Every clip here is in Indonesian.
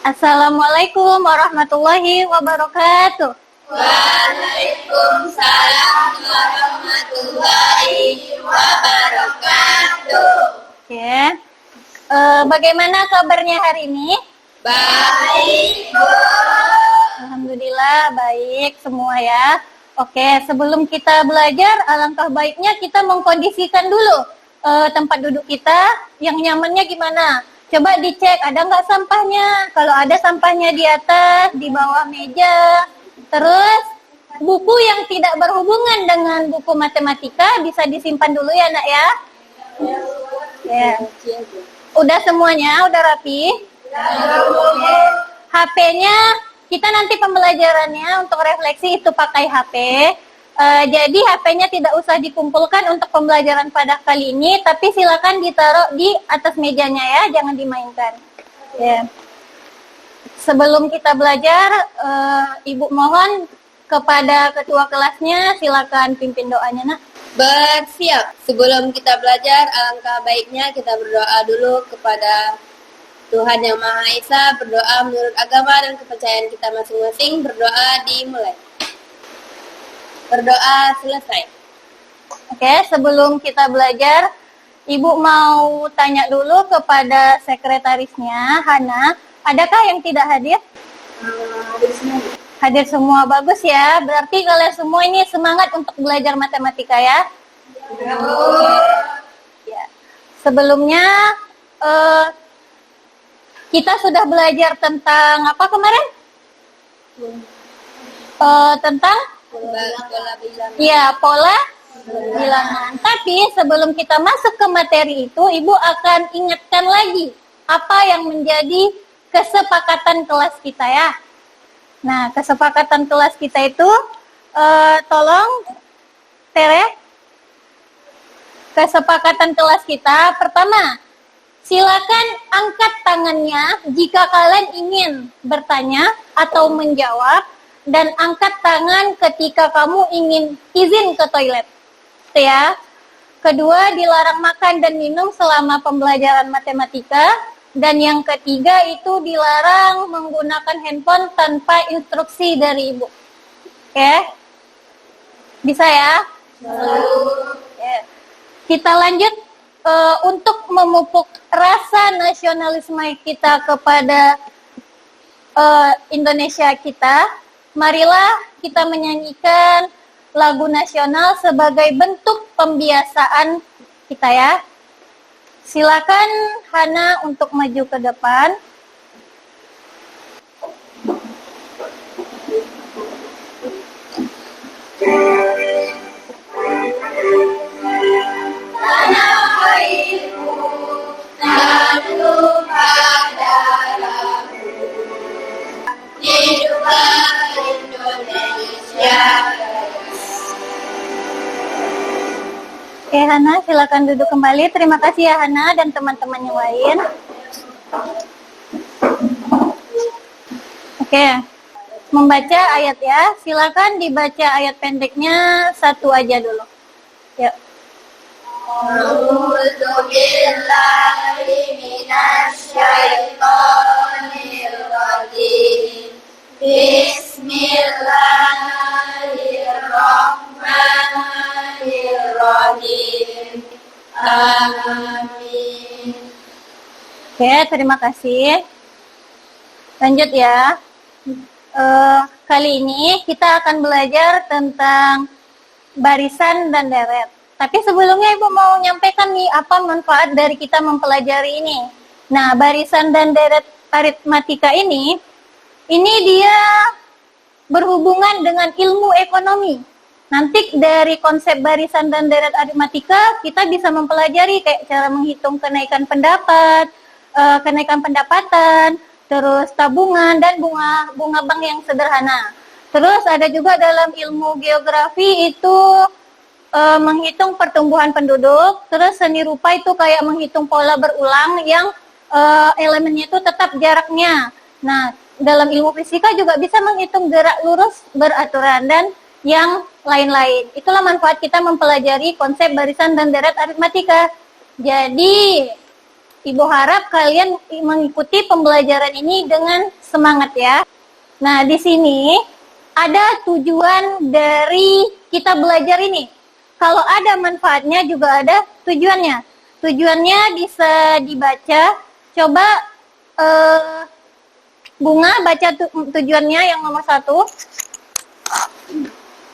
Assalamualaikum warahmatullahi wabarakatuh. Waalaikumsalam warahmatullahi wabarakatuh. Oke. Bagaimana kabarnya hari ini? Baik, Bu. Alhamdulillah baik semua ya. Oke, sebelum kita belajar, alangkah baiknya kita mengkondisikan dulu tempat duduk kita yang nyamannya gimana. Coba dicek ada nggak sampahnya. Kalau ada sampahnya di atas, di bawah meja. Terus buku yang tidak berhubungan dengan buku matematika bisa disimpan dulu ya nak ya. Ya. Udah semuanya, udah rapi. HP-nya kita nanti pembelajarannya untuk refleksi itu pakai HP. Jadi HP-nya tidak usah dikumpulkan untuk pembelajaran pada kali ini, tapi silakan ditaruh di atas mejanya ya, jangan dimainkan. Ya. Sebelum kita belajar, Ibu mohon kepada ketua kelasnya, silakan pimpin doanya nak. Bersiap. Sebelum kita belajar, alangkah baiknya kita berdoa dulu kepada Tuhan Yang Maha Esa, berdoa menurut agama dan kepercayaan kita masing-masing. Berdoa dimulai. Berdoa selesai. Oke, sebelum kita belajar, Ibu mau tanya dulu kepada sekretarisnya, Hana, adakah yang tidak hadir? Hadir semua, bagus ya. Berarti kalian semua ini semangat untuk belajar matematika ya? Ya. Sebelumnya, kita sudah belajar tentang apa kemarin? Tentang? Pola bilangan. Ya, pola bilangan. Tapi sebelum kita masuk ke materi itu, Ibu akan ingatkan lagi apa yang menjadi kesepakatan kelas kita ya. Nah, kesepakatan kelas kita itu, tolong Tere, kesepakatan kelas kita pertama, silakan angkat tangannya jika kalian ingin bertanya atau menjawab, dan angkat tangan ketika kamu ingin izin ke toilet. Itu ya. Kedua, dilarang makan dan minum selama pembelajaran matematika. Dan yang ketiga itu dilarang menggunakan handphone tanpa instruksi dari ibu. Oke? Bisa ya? Oke. Kita lanjut untuk memupuk rasa nasionalisme kita kepada Indonesia kita. Marilah kita menyanyikan lagu nasional sebagai bentuk pembiasaan kita ya. Silakan Hana untuk maju ke depan. Tanah airku, tanah tumpah darahku, hiduplah Indonesia. Oke Hana, silakan duduk kembali. Terima kasih ya Hana dan teman-teman yang lain. Oke, membaca ayat ya. Silakan dibaca ayat pendeknya satu aja dulu. Yuk. A'udzu billahi minasyaitonir rajim. Bismillahirrahmanirrahim. Amin. Oke, terima kasih. Lanjut ya. Kali ini kita akan belajar tentang barisan dan deret. Tapi sebelumnya Ibu mau menyampaikan nih apa manfaat dari kita mempelajari ini. Nah, barisan dan deret aritmatika ini dia berhubungan dengan ilmu ekonomi. Nanti dari konsep barisan dan deret aritmatika kita bisa mempelajari kayak cara menghitung kenaikan pendapat, kenaikan pendapatan, terus tabungan dan bunga bank yang sederhana. Terus ada juga dalam ilmu geografi itu menghitung pertumbuhan penduduk. Terus seni rupa itu kayak menghitung pola berulang yang elemennya itu tetap jaraknya. Nah, dalam ilmu fisika juga bisa menghitung gerak lurus beraturan dan yang lain-lain. Itulah manfaat kita mempelajari konsep barisan dan deret aritmatika. Jadi, Ibu harap kalian mengikuti pembelajaran ini dengan semangat ya. Nah, di sini ada tujuan dari kita belajar ini. Kalau ada manfaatnya juga ada tujuannya. Tujuannya bisa dibaca. Coba Bunga baca tujuannya yang nomor 1.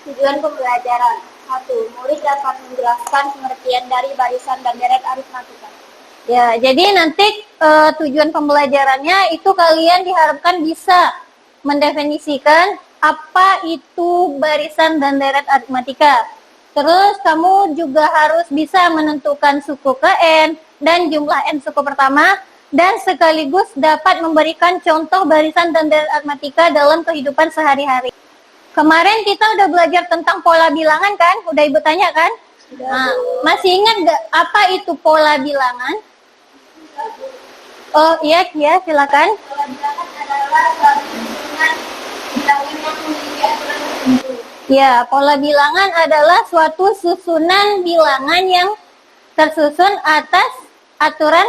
Tujuan pembelajaran. 1. Murid dapat menjelaskan pengertian dari barisan dan deret aritmatika. Ya, jadi nanti tujuan pembelajarannya itu kalian diharapkan bisa mendefinisikan apa itu barisan dan deret aritmatika. Terus kamu juga harus bisa menentukan suku ke N dan jumlah N suku pertama dan sekaligus dapat memberikan contoh barisan dan deret aritmatika dalam kehidupan sehari-hari. Kemarin kita udah belajar tentang pola bilangan kan? Udah Ibu tanya kan? Nah, masih ingat nggak apa itu pola bilangan? Oh iya, silakan. Pola bilangan adalah suatu susunan bilangan yang memiliki aturan tertentu. Ya, pola bilangan adalah suatu susunan bilangan yang tersusun atas aturan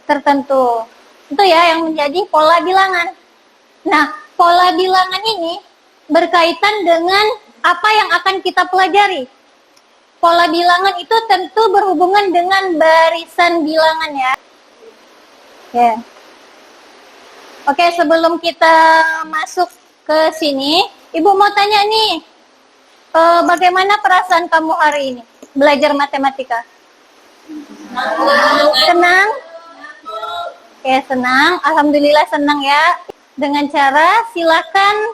tertentu. Itu ya yang menjadi pola bilangan. Nah, pola bilangan ini berkaitan dengan apa yang akan kita pelajari. Pola bilangan itu tentu berhubungan dengan barisan bilangan ya. Oke, sebelum kita masuk ke sini, Ibu mau tanya nih, bagaimana perasaan kamu hari ini belajar matematika? Senang? Oke, senang. Alhamdulillah senang ya. Dengan cara silakan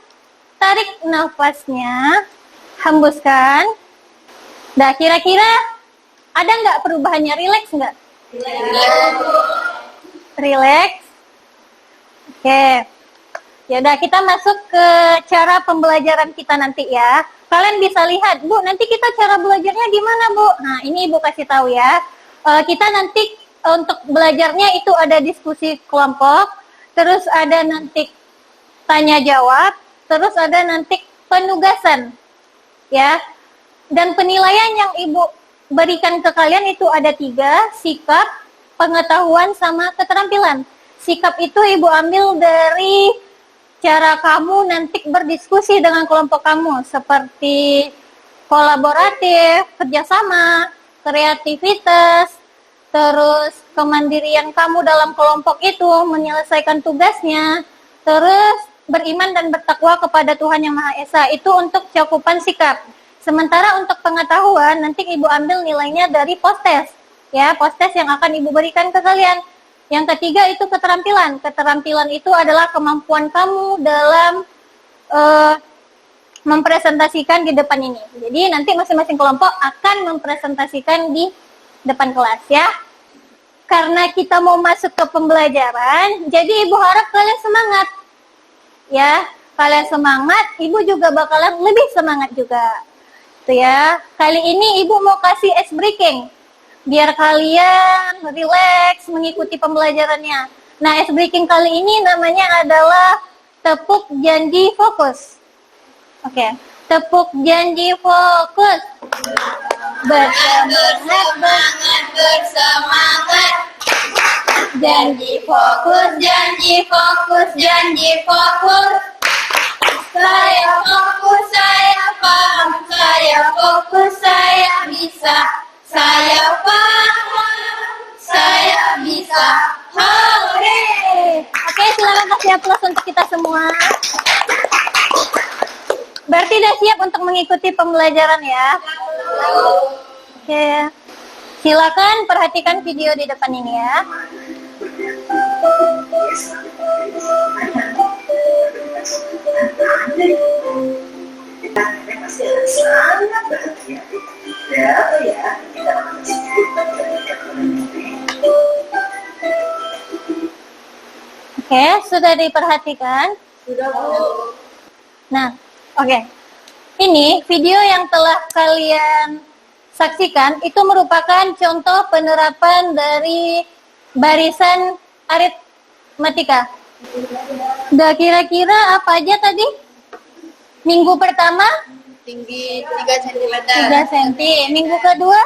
tarik nafasnya, hembuskan. Nah, kira-kira ada nggak perubahannya? Rileks nggak? Rileks. Oke. Ya udah, kita masuk ke cara pembelajaran kita nanti ya. Kalian bisa lihat, Bu, nanti kita cara belajarnya gimana, Bu? Nah, ini Ibu kasih tahu ya. Kita nanti untuk belajarnya itu ada diskusi kelompok, terus ada nanti tanya jawab, terus ada nanti penugasan. Ya. Dan penilaian yang Ibu berikan ke kalian itu ada 3, sikap, pengetahuan, sama keterampilan. Sikap itu Ibu ambil dari cara kamu nanti berdiskusi dengan kelompok kamu, seperti kolaboratif, kerjasama, kreativitas, terus kemandirian kamu dalam kelompok itu, menyelesaikan tugasnya, terus beriman dan bertakwa kepada Tuhan Yang Maha Esa. Itu untuk cakupan sikap. Sementara untuk pengetahuan, nanti Ibu ambil nilainya dari post-test. Ya, post-test yang akan Ibu berikan ke kalian. Yang ketiga itu keterampilan. Keterampilan itu adalah kemampuan kamu dalam mempresentasikan di depan ini. Jadi nanti masing-masing kelompok akan mempresentasikan di depan kelas ya. Karena kita mau masuk ke pembelajaran, jadi Ibu harap kalian semangat. Ya, kalian semangat, Ibu juga bakalan lebih semangat juga. Tuh ya. Kali ini Ibu mau kasih ice breaking, biar kalian relax mengikuti pembelajarannya. Nah, ice breaking kali ini namanya adalah tepuk janji fokus. Oke, tepuk janji fokus. Bersemangat, bersemangat. Janji fokus, janji fokus, janji fokus. Saya fokus, saya paham, saya fokus, saya bisa. Saya paham, saya bisa. Hore! Oke, silakan kasih aplaus untuk kita semua. Berarti udah siap untuk mengikuti pembelajaran ya? Oke. Silakan perhatikan video di depan ini ya. Oke, sudah diperhatikan? Sudah, Bu. Nah, oke. Ini video yang telah kalian saksikan itu merupakan contoh penerapan dari barisan aritmatika. Udah kira-kira apa aja tadi? Minggu pertama Tinggi 3 cm. 3 cm, minggu kedua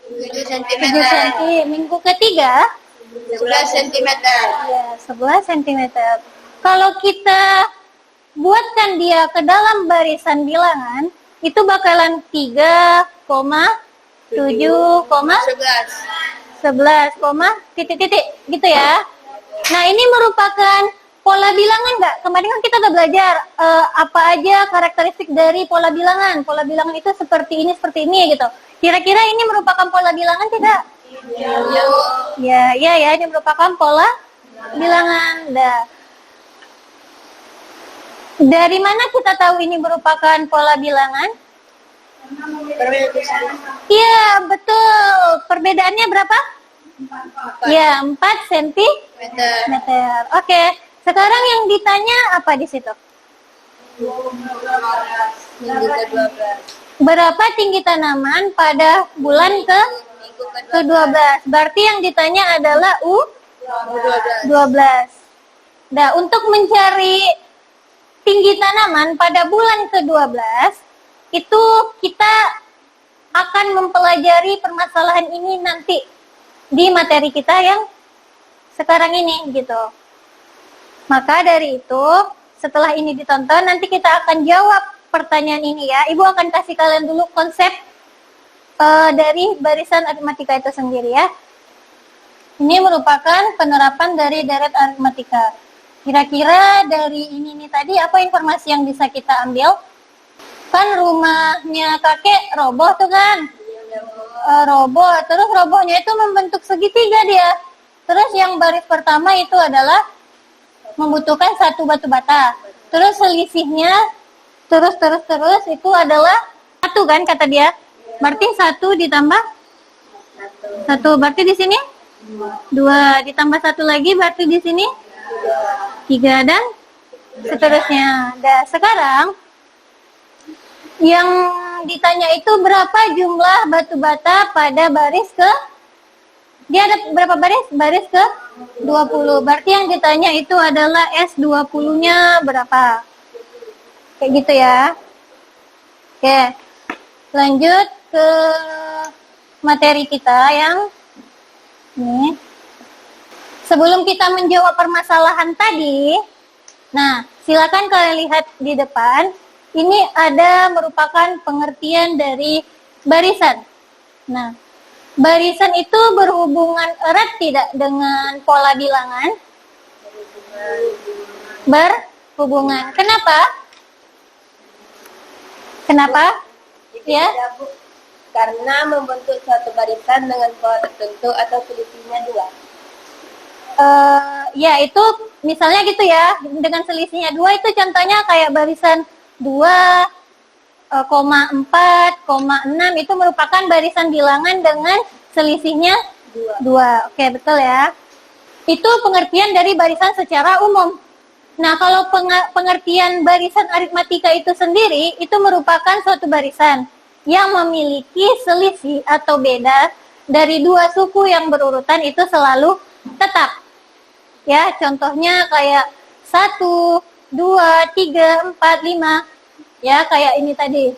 7 cm. 7 cm, minggu ketiga 11 cm. Ya, 11 cm. Kalau kita buatkan dia ke dalam barisan bilangan, itu bakalan 3,7,11, titik-titik gitu ya. Nah, ini merupakan pola bilangan nggak? Kemarin kan kita udah belajar apa aja karakteristik dari pola bilangan. Pola bilangan itu seperti ini gitu. Kira-kira ini merupakan pola bilangan tidak? Ya, ini merupakan pola bilangan. Dari mana kita tahu ini merupakan pola bilangan? Iya, betul. Perbedaannya berapa? Ya, 4 cm. Oke. Sekarang yang ditanya apa di situ? Berapa tinggi tanaman pada bulan ke-12? Berarti yang ditanya adalah U12. Nah, untuk mencari tinggi tanaman pada bulan ke-12, itu kita akan mempelajari permasalahan ini nanti di materi kita yang sekarang ini gitu. Maka dari itu, setelah ini ditonton, nanti kita akan jawab pertanyaan ini ya. Ibu akan kasih kalian dulu konsep dari barisan aritmatika itu sendiri ya. Ini merupakan penerapan dari deret aritmatika. Kira-kira dari ini nih tadi apa informasi yang bisa kita ambil? Kan rumahnya kakek roboh tuh kan? Roboh, terus robohnya itu membentuk segitiga dia. Terus yang baris pertama itu adalah membutuhkan 1 batu bata. Terus selisihnya terus itu adalah 1 kan kata dia. Berarti 1 ditambah 1, berarti di sini 2 ditambah 1 lagi berarti di sini 3 dan seterusnya. Dan sekarang yang ditanya itu berapa jumlah batu bata pada baris dia ada berapa baris? Baris ke 20. Berarti yang ditanya itu adalah S20-nya berapa? Kayak gitu ya. Oke. Lanjut ke materi kita yang ini. Sebelum kita menjawab permasalahan tadi, nah, silakan kalian lihat di depan. Ini ada merupakan pengertian dari barisan. Nah, barisan itu berhubungan erat tidak dengan pola bilangan? Berhubungan. Kenapa? Ya? Karena membentuk suatu barisan dengan pola tertentu atau selisihnya 2. Ya itu misalnya gitu ya, dengan selisihnya 2 itu contohnya kayak barisan 2,4,6 itu merupakan barisan bilangan dengan selisihnya 2. Oke, betul ya. Itu pengertian dari barisan secara umum. Nah, kalau pengertian barisan aritmatika itu sendiri, itu merupakan suatu barisan yang memiliki selisih atau beda dari 2 suku yang berurutan itu selalu tetap. Ya, contohnya kayak 1, 2, 3, 4, 5. Ya, kayak ini tadi.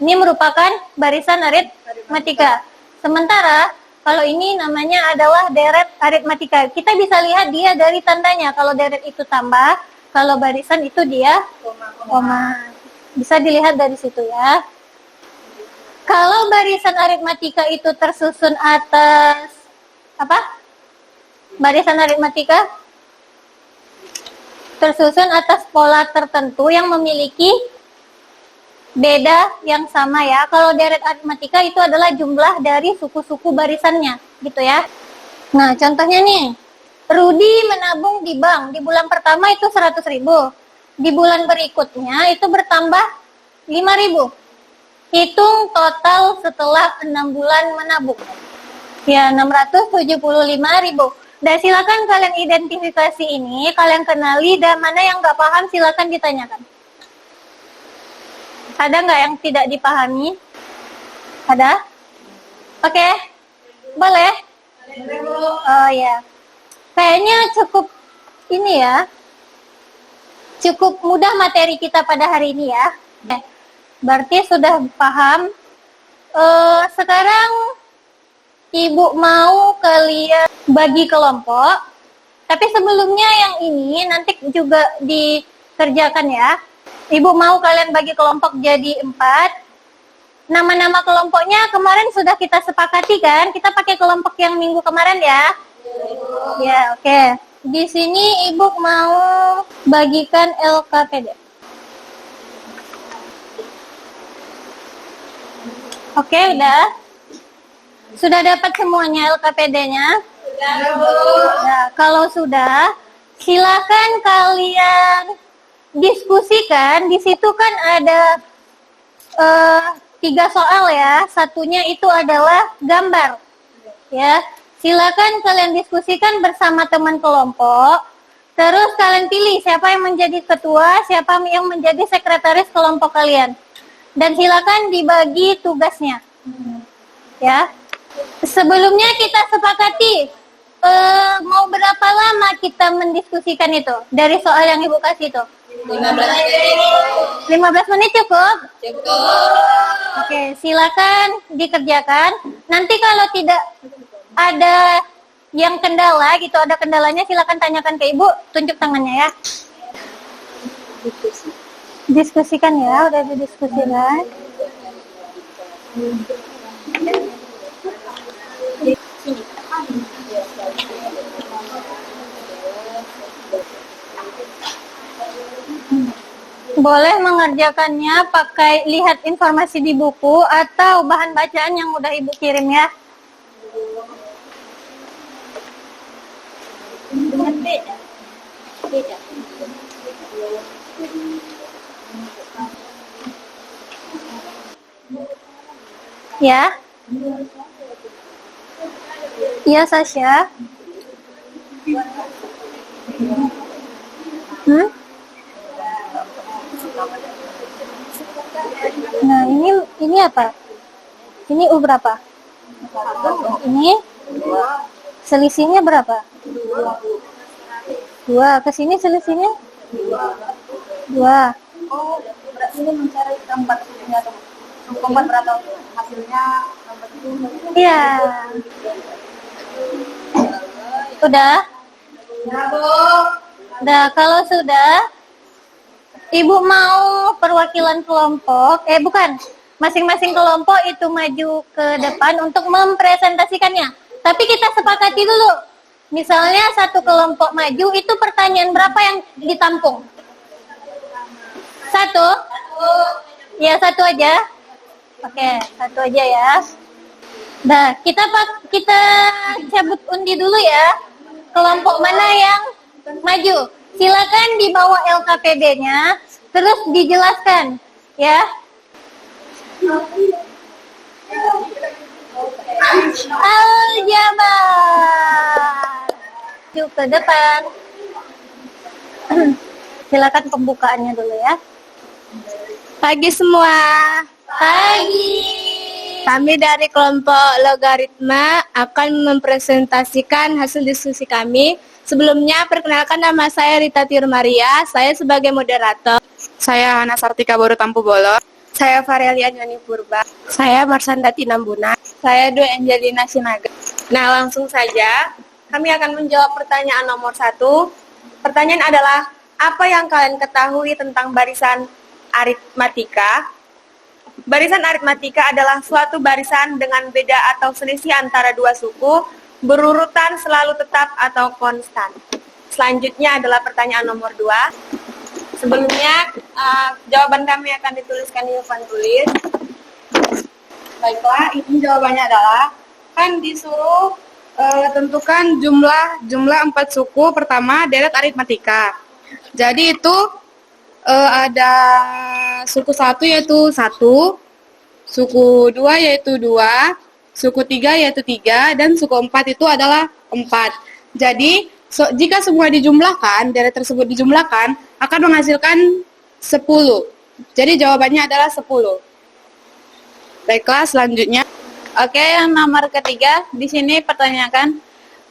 Ini merupakan barisan aritmatika. Sementara, kalau ini namanya adalah deret aritmatika. Kita bisa lihat dia dari tandanya. Kalau deret itu tambah, kalau barisan itu dia koma. Bisa dilihat dari situ ya. Kalau barisan aritmatika itu tersusun atas apa? Barisan aritmatika tersusun atas pola tertentu yang memiliki beda yang sama ya. Kalau deret aritmatika itu adalah jumlah dari suku-suku barisannya, gitu ya. Nah, contohnya nih, Rudi menabung di bank. Di bulan pertama itu 100.000. Di bulan berikutnya itu bertambah 5.000. Hitung total setelah 6 bulan menabung. Ya, 675.000. Dan silakan kalian identifikasi ini, kalian kenali, dan mana yang nggak paham silakan ditanyakan. Ada nggak yang tidak dipahami? Ada? Oke? Boleh? Oh ya. Kayaknya cukup ini ya. Cukup mudah materi kita pada hari ini ya. Berarti sudah paham. Sekarang Ibu mau kalian bagi kelompok. Tapi sebelumnya yang ini nanti juga dikerjakan ya. Ibu mau kalian bagi kelompok jadi 4. Nama-nama kelompoknya kemarin sudah kita sepakati kan? Kita pakai kelompok yang minggu kemarin ya. Ya, oke. Di sini ibu mau bagikan LKPD. Oke, udah. Sudah dapat semuanya LKPD-nya? Sudah, Bu. Nah, kalau sudah, silakan kalian diskusikan. Di situ kan ada 3 soal ya. Satunya itu adalah gambar. Ya, silakan kalian diskusikan bersama teman kelompok. Terus kalian pilih siapa yang menjadi ketua, siapa yang menjadi sekretaris kelompok kalian. Dan silakan dibagi tugasnya. Ya. Sebelumnya kita sepakati mau berapa lama kita mendiskusikan itu dari soal yang Ibu kasih itu? 15 menit. 15 menit cukup? Cukup. Oke, silakan dikerjakan. Nanti kalau tidak ada yang kendala gitu, ada kendalanya silakan tanyakan ke Ibu, tunjuk tangannya ya. Diskusikan ya, udah didiskusikan. Boleh mengerjakannya pakai lihat informasi di buku atau bahan bacaan yang udah Ibu kirim ya. Beda. Beda. Ya. Iya, Sasha. Nah, ini apa? Ini U berapa? Ini selisihnya berapa? 2. Kesini selisihnya? 2. Oh, berarti ini mencari gambar hasilnya tuh. Gambar berapa hasilnya gambar itu. Iya. Udah? Ya, Bu. Udah, kalau sudah, Ibu mau perwakilan kelompok, bukan, masing-masing kelompok itu maju ke depan untuk mempresentasikannya. Tapi kita sepakati dulu. Misalnya satu kelompok maju, itu pertanyaan berapa yang ditampung? 1? Ya, 1 aja. Oke, 1 aja ya. Nah, kita cabut undi dulu ya. Kelompok mana yang maju? Silakan dibawa LKPD-nya, terus dijelaskan, ya. Aljabar. Maju ke depan. Silakan pembukaannya dulu ya. Pagi semua. Pagi. Kami dari kelompok logaritma akan mempresentasikan hasil diskusi kami. Sebelumnya, perkenalkan nama saya Rita Tiur Maria. Saya sebagai moderator. Saya Hana Sartika Boru Tampu Bolo. Saya Varelia Nyoni Purba. Saya Marsanda Tinambuna. Saya Dwi Angelina Sinaga. Nah, langsung saja. Kami akan menjawab pertanyaan nomor 1. Pertanyaan adalah, apa yang kalian ketahui tentang barisan aritmatika? Barisan aritmatika adalah suatu barisan dengan beda atau selisih antara dua suku, berurutan selalu tetap atau konstan. Selanjutnya adalah pertanyaan nomor 2. Sebelumnya, jawaban kami akan dituliskan di papan tulis. Baiklah, ini jawabannya adalah, kan disuruh tentukan jumlah 4 suku pertama deret aritmatika. Jadi itu ada suku 1 yaitu 1, suku 2 yaitu 2, suku 3 yaitu 3, dan suku 4 itu adalah 4. Jadi, jika semua dijumlahkan, deret tersebut dijumlahkan, akan menghasilkan 10. Jadi jawabannya adalah 10. Baiklah, selanjutnya. Oke, yang nomor ketiga, di sini pertanyakan,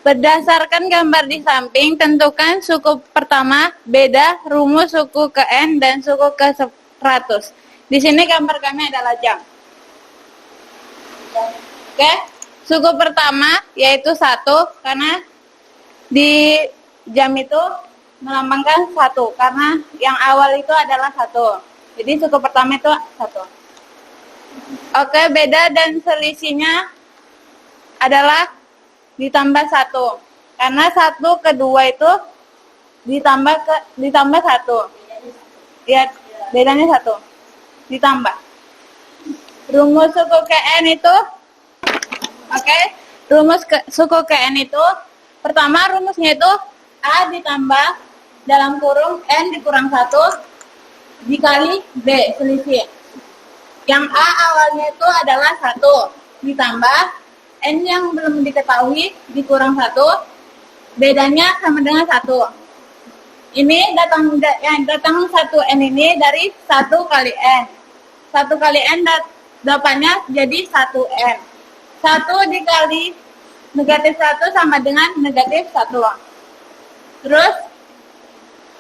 berdasarkan gambar di samping, tentukan suku pertama, beda, rumus suku ke N, dan suku ke 100. Di sini gambar kami adalah jam. Oke, suku pertama yaitu 1 karena di jam itu melambangkan 1 karena yang awal itu adalah 1. Jadi suku pertama itu 1. Oke, beda dan selisihnya adalah ditambah 1. Karena 1 ke 2 itu ditambah 1. Ya, bedanya 1. Ditambah. Rumus suku KN itu suku KN itu pertama rumusnya itu A ditambah dalam kurung N dikurang 1 dikali B selisih. Yang A awalnya itu adalah 1 ditambah N yang belum diketahui dikurang 1, bedanya sama dengan 1. Ini datang 1 N ini dari 1 kali N. 1 kali N dapatnya jadi 1N. 1 dikali negatif 1 sama dengan negatif 1. Terus,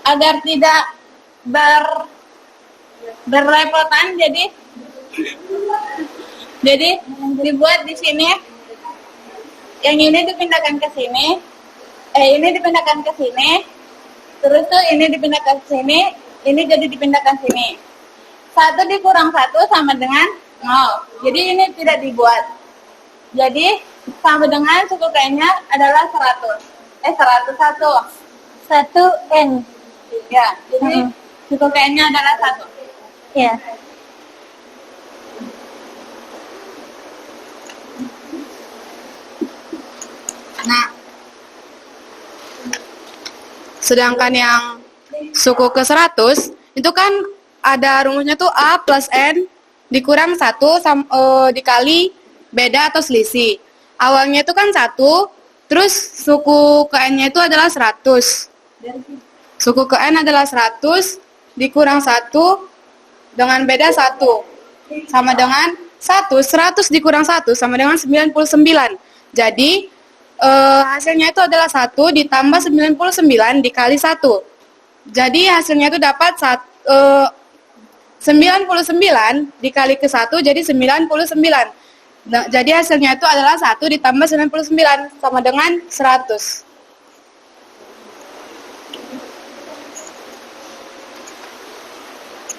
agar tidak berlepotan, jadi dibuat di sini. Yang ini dipindahkan ke sini. Ini dipindahkan ke sini. Terus tuh ini dipindahkan ke sini. Ini jadi dipindahkan sini. 1 dikurang 1 sama dengan 0. Jadi ini tidak dibuat. Jadi sama dengan suku K-nya adalah 101. 1N. Ya, jadi suku K-nya adalah 1. Ya. Nah, sedangkan yang suku ke-100 itu kan ada rumusnya tuh A plus N dikurang 1 dikali beda atau selisih. Awalnya itu kan 1, terus suku ke N-nya itu adalah 100. Suku ke N adalah 100 dikurang 1 dengan beda 1. Sama dengan 100 dikurang 1 sama dengan 99. Jadi hasilnya itu adalah 1 ditambah 99 dikali 1. Jadi hasilnya itu dapat 99 dikali ke 1 jadi 99. Nah, jadi hasilnya itu adalah 1 ditambah 99 sama dengan 100.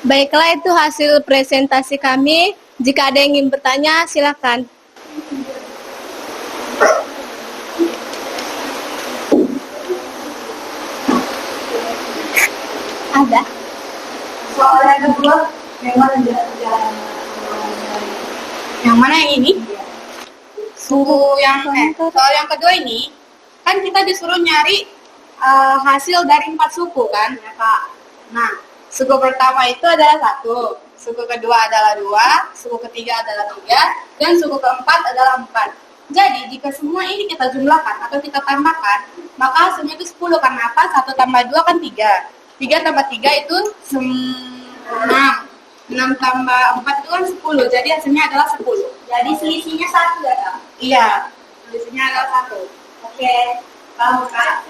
Baiklah, itu hasil presentasi kami. Jika ada yang ingin bertanya, silakan. Ada. Soal yang kedua, yang mana yang ini? Soal yang kedua ini, kan kita disuruh nyari hasil dari 4 suku kan, ya Kak. Nah, suku pertama itu adalah 1, suku kedua adalah 2, suku ketiga adalah 3, dan suku keempat adalah 4. Jadi, jika semua ini kita jumlahkan atau kita tambahkan, maka hasilnya itu 10. Karena apa? 1 tambah 2 kan 3. 3 tambah 3 itu 6. 6 tambah 4 itu kan 10. Jadi hasilnya adalah 10. Jadi selisihnya 1 ya Kak? Iya, selisihnya adalah 1. Oke,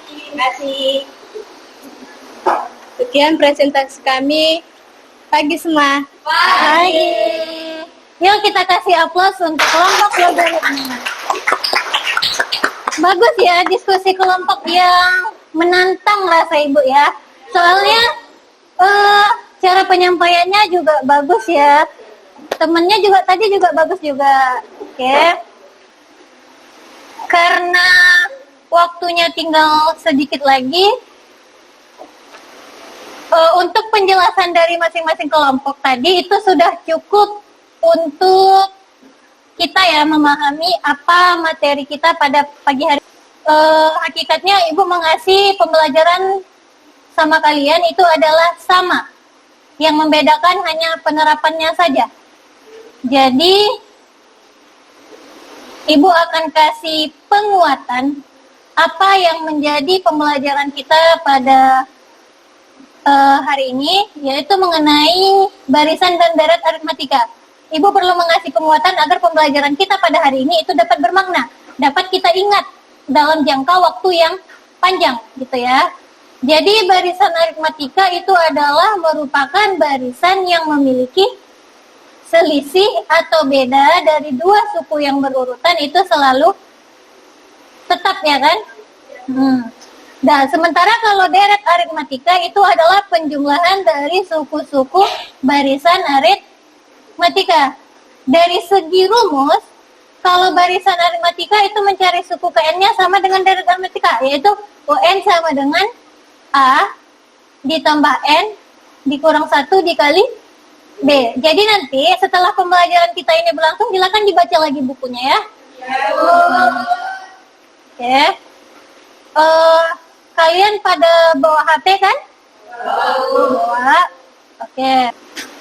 terima kasih. Sekian presentasi kami. Pagi semua. Pagi. Yuk kita kasih aplaus untuk kelompok logaritma. Bagus ya diskusi kelompok yang menantang rasa ibu ya. Soalnya cara penyampaiannya juga bagus ya. Temennya juga tadi juga bagus juga. Oke. Karena waktunya tinggal sedikit lagi. Untuk penjelasan dari masing-masing kelompok tadi itu sudah cukup untuk kita ya memahami apa materi kita pada pagi hari. Hakikatnya ibu mengasih pembelajaran sama kalian itu adalah sama. Yang membedakan hanya penerapannya saja. Jadi, ibu akan kasih penguatan apa yang menjadi pembelajaran kita pada hari ini, yaitu mengenai barisan dan deret aritmatika. Ibu perlu mengasih penguatan agar pembelajaran kita pada hari ini itu dapat bermakna, dapat kita ingat dalam jangka waktu yang panjang, gitu ya. Jadi barisan aritmatika itu adalah merupakan barisan yang memiliki selisih atau beda dari dua suku yang berurutan itu selalu tetap, ya kan? Nah, sementara kalau deret aritmatika itu adalah penjumlahan dari suku-suku barisan aritmatika. Dari segi rumus, kalau barisan aritmatika itu mencari suku KN-nya sama dengan deret aritmatika, yaitu UN sama dengan A ditambah N dikurang 1 dikali B. Jadi nanti setelah pembelajaran kita ini berlangsung, silakan dibaca lagi bukunya ya. Oke. Kalian pada bawa HP kan? Bawa. Oke.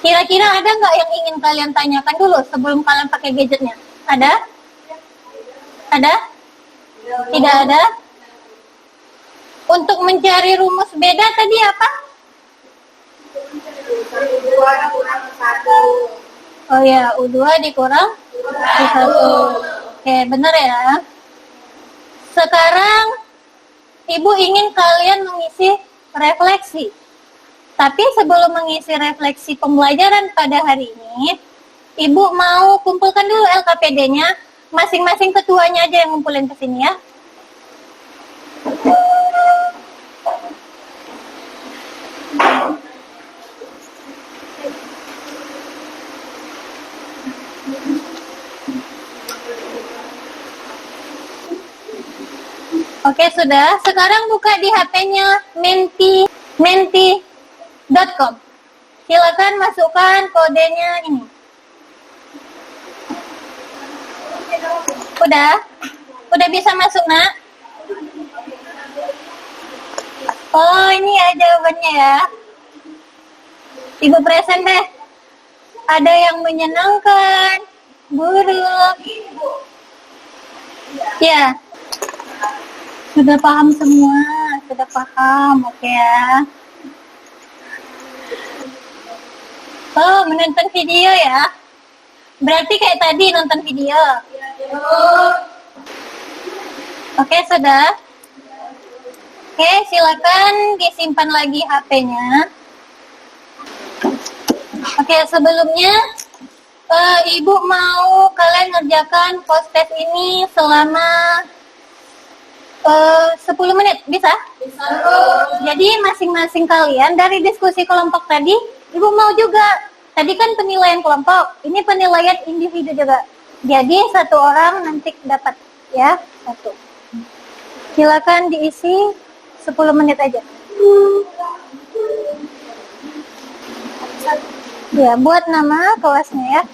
Kira-kira ada nggak yang ingin kalian tanyakan dulu sebelum kalian pakai gadgetnya? Ada? Ada? Tidak ada? Untuk mencari rumus beda tadi apa? Oh ya, U2 dikurang U1. Oke, benar ya. Sekarang Ibu ingin kalian mengisi refleksi. Tapi sebelum mengisi refleksi pembelajaran pada hari ini, Ibu mau kumpulkan dulu LKPD-nya. Masing-masing ketuanya aja yang ngumpulin ke sini ya. Oke, sudah. Sekarang buka di HP-nya menti.com. Silakan masukkan kodenya ini. Udah? Udah bisa masuk, Nak? Oh, ini ya jawabannya ya. Ibu present deh. Ada yang menyenangkan, buruk. Ya. Sudah paham semua, sudah paham, oke ya. Oh, menonton video ya. Berarti kayak tadi nonton video. Oke, sudah. Oke, silakan disimpan lagi HP-nya. Oke, sebelumnya Ibu mau kalian ngerjakan post test ini selama 10 menit, bisa? Bisa. Jadi masing-masing kalian dari diskusi kelompok tadi, Ibu mau juga. Tadi kan penilaian kelompok, ini penilaian individu juga. Jadi satu orang nanti dapat ya, satu. Silakan diisi 10 menit aja. Ya, buat nama kelasnya ya.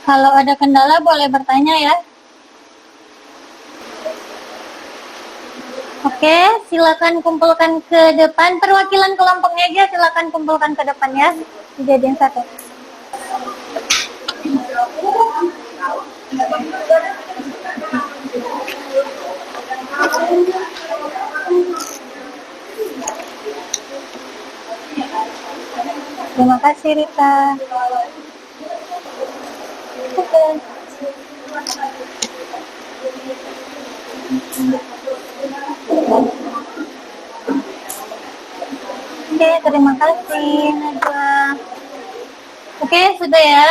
Kalau ada kendala boleh bertanya ya. Oke, silakan kumpulkan ke depan. Perwakilan kelompoknya aja silakan kumpulkan ke depan ya. Dijadiin satu. Terima kasih Rita. Oke. Oke, terima kasih Najwa. Oke, sudah ya.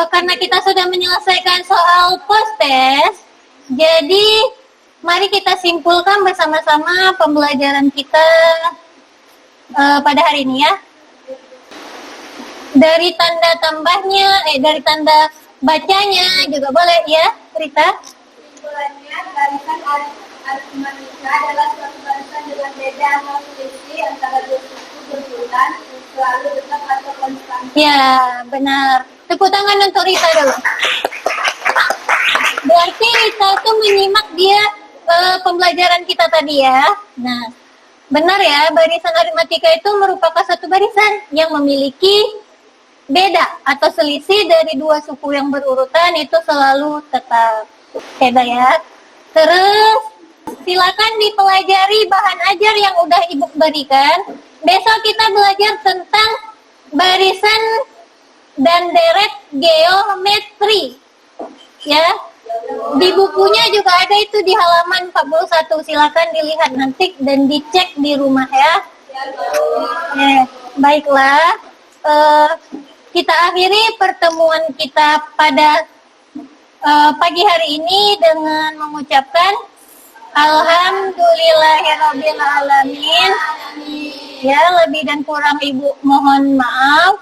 Karena kita sudah menyelesaikan soal post test, jadi mari kita simpulkan bersama-sama pembelajaran kita pada hari ini ya. Dari tanda tambahnya, dari tanda bacanya juga boleh ya, Rita. Kesimpulannya, barisan aritmatika adalah suatu barisan dengan beda atau selisih antara dua suku berurutan yang selalu tetap atau konstan. Ya, benar. Tepuk tangan untuk Rita dulu. Berarti Rita tuh menyimak dia pembelajaran kita tadi ya. Nah, benar ya, barisan aritmatika itu merupakan satu barisan yang memiliki beda atau selisih dari dua suku yang berurutan itu selalu tetap beda ya. Terus silakan dipelajari bahan ajar yang udah Ibu berikan. Besok kita belajar tentang barisan dan deret geometri. Ya. Di bukunya juga ada itu di halaman 41. Silakan dilihat nanti dan dicek di rumah ya. Baiklah. Kita akhiri pertemuan kita pada pagi hari ini dengan mengucapkan Alhamdulillahirabbil alamin. Ya, lebih dan kurang Ibu mohon maaf.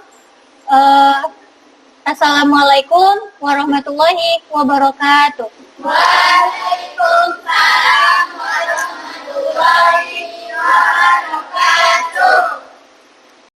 Assalamualaikum warahmatullahi wabarakatuh. Waalaikumsalam warahmatullahi wabarakatuh.